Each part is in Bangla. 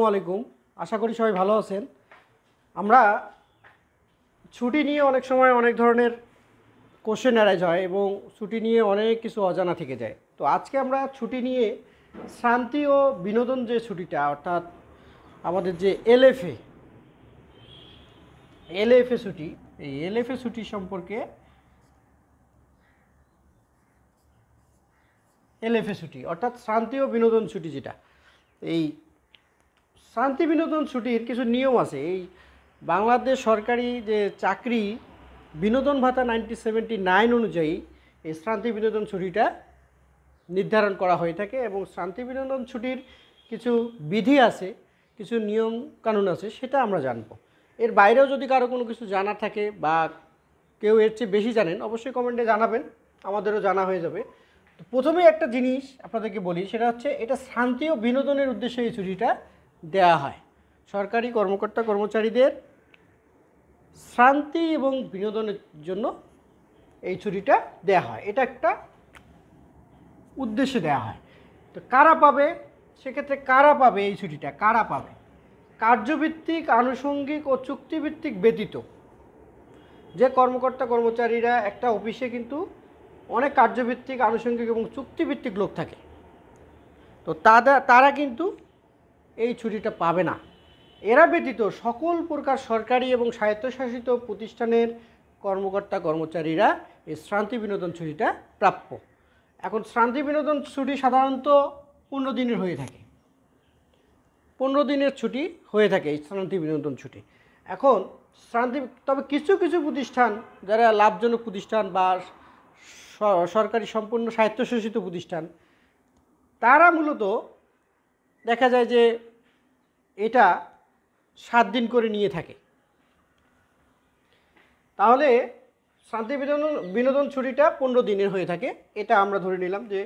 আসসালামু আলাইকুম। আশা করি সবাই ভালো আছেন। আমরা ছুটি নিয়ে অনেক সময় অনেক ধরনের কোশ্চেন অ্যারাইজ হয় এবং ছুটি নিয়ে অনেক কিছু অজানা থেকে যায়। তো আজকে আমরা ছুটি নিয়ে শান্তি ও বিনোদন যে ছুটিটা, অর্থাৎ আমাদের যে এলএফএ ছুটি, এই এলএফএ ছুটি সম্পর্কে এলএফএ ছুটি অর্থাৎ শান্তি ও বিনোদন ছুটি, যেটা এই শান্তি বিনোদন ছুটির কিছু নিয়ম আছে। এই বাংলাদেশ সরকারি যে চাকরি বিনোদন ভাতা 1979 অনুযায়ী এই শান্তি বিনোদন ছুটিটা নির্ধারণ করা হয়ে থাকে এবং শান্তি বিনোদন ছুটির কিছু বিধি আছে, কিছু নিয়ম কানুন আছে, সেটা আমরা জানব। এর বাইরেও যদি কারো কোনো কিছু জানার থাকে বা কেউ এর চেয়ে বেশি জানেন, অবশ্যই কমেন্টে জানাবেন, আমাদেরও জানা হয়ে যাবে। তো প্রথমেই একটা জিনিস আপনাদেরকে বলি, সেটা হচ্ছে এটা শান্তি ও বিনোদনের উদ্দেশ্যে এই ছুটিটা দেয়া হয়। সরকারি কর্মকর্তা কর্মচারীদের শান্তি এবং বিনোদনের জন্য এই ছুটিটা দেয়া হয়, এটা একটা উদ্দেশ্যে দেয়া হয়। তো কারা পাবে, সেক্ষেত্রে কারা পাবে এই ছুটিটা, কারা পাবে? কার্যভিত্তিক, আনুষঙ্গিক ও চুক্তিভিত্তিক ব্যতীত যে কর্মকর্তা কর্মচারীরা একটা অফিসে কিন্তু অনেক কার্যভিত্তিক, আনুষঙ্গিক এবং চুক্তিভিত্তিক লোক থাকে, তো তারা কিন্তু এই ছুটিটা পাবে না। এরা ব্যতীত সকল প্রকার সরকারি এবং স্বায়ত্তশাসিত প্রতিষ্ঠানের কর্মকর্তা কর্মচারীরা এই শান্তি বিনোদন ছুটিটা প্রাপ্য। এখন শান্তি বিনোদন ছুটি সাধারণত 15 দিনের হয়ে থাকে, 15 দিনের ছুটি হয়ে থাকে এই শান্তি বিনোদন ছুটি। এখন তবে কিছু কিছু প্রতিষ্ঠান, যারা লাভজনক প্রতিষ্ঠান বা সরকারি সম্পূর্ণ স্বায়ত্তশাসিত প্রতিষ্ঠান, তারা মূলত দেখা যায় যে এটা 7 দিন করে নিয়ে থাকে। তাহলে শান্তি বিনোদন ছুটিটা 15 দিনের হয়ে থাকে। এটা আমরা ধরে নিলাম যে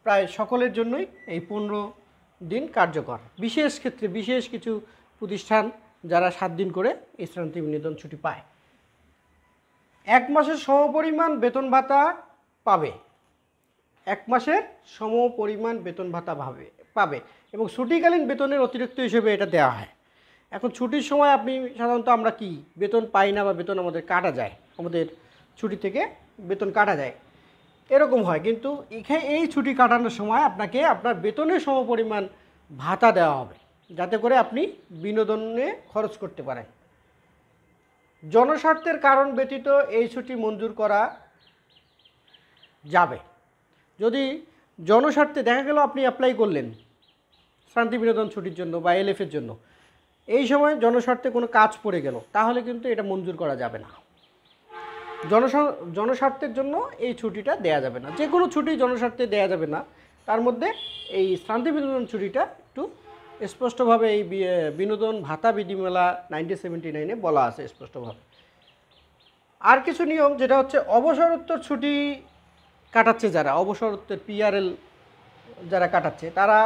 প্রায় সকলের জন্যই এই 15 দিন কার্যকর। বিশেষ ক্ষেত্রে বিশেষ কিছু প্রতিষ্ঠান যারা 7 দিন করে এই শান্তি বিনোদন ছুটি পায়। 1 মাসের সমপরিমাণ বেতন ভাতা পাবে, 1 মাসের সমপরিমাণ বেতন ভাতা পাবে এবং ছুটিকালীন বেতনের অতিরিক্ত হিসেবে এটা দেওয়া হয়। এখন ছুটির সময় আপনি সাধারণত আমরা কি বেতন পাই না বা বেতন আমাদের কাটা যায়, আমাদের ছুটি থেকে বেতন কাটা যায়, এরকম হয়। কিন্তু এই ছুটি কাটানোর সময় আপনাকে আপনার বেতনের সমপরিমাণ ভাতা দেওয়া হবে, যাতে করে আপনি বিনোদনে খরচ করতে পারেন। জনস্বার্থের কারণ ব্যতীত এই ছুটি মঞ্জুর করা যাবে। যদি জনস্বার্থে দেখা গেল আপনি অ্যাপ্লাই করলেন শান্তি বিনোদন ছুটির জন্য বা এলএফের জন্য, এই সময় জনস্বার্থে কোনো কাজ পড়ে গেল, তাহলে কিন্তু এটা মঞ্জুর করা যাবে না। জনস্বার্থের জন্য এই ছুটিটা দেয়া যাবে না। যে কোনো ছুটি জনস্বার্থে দেয়া যাবে না। তার মধ্যে এই শান্তি বিনোদন ছুটিটা একটু স্পষ্টভাবে এই বিনোদন ভাতা বিধিমালা 1979-এ বলা আছে স্পষ্টভাবে। আর কিছু নিয়ম, যেটা হচ্ছে অবসরোত্তর ছুটি কাটাচ্ছে যারা, অবসরোত্তর পিআরএল যারা কাটাচ্ছে, তারা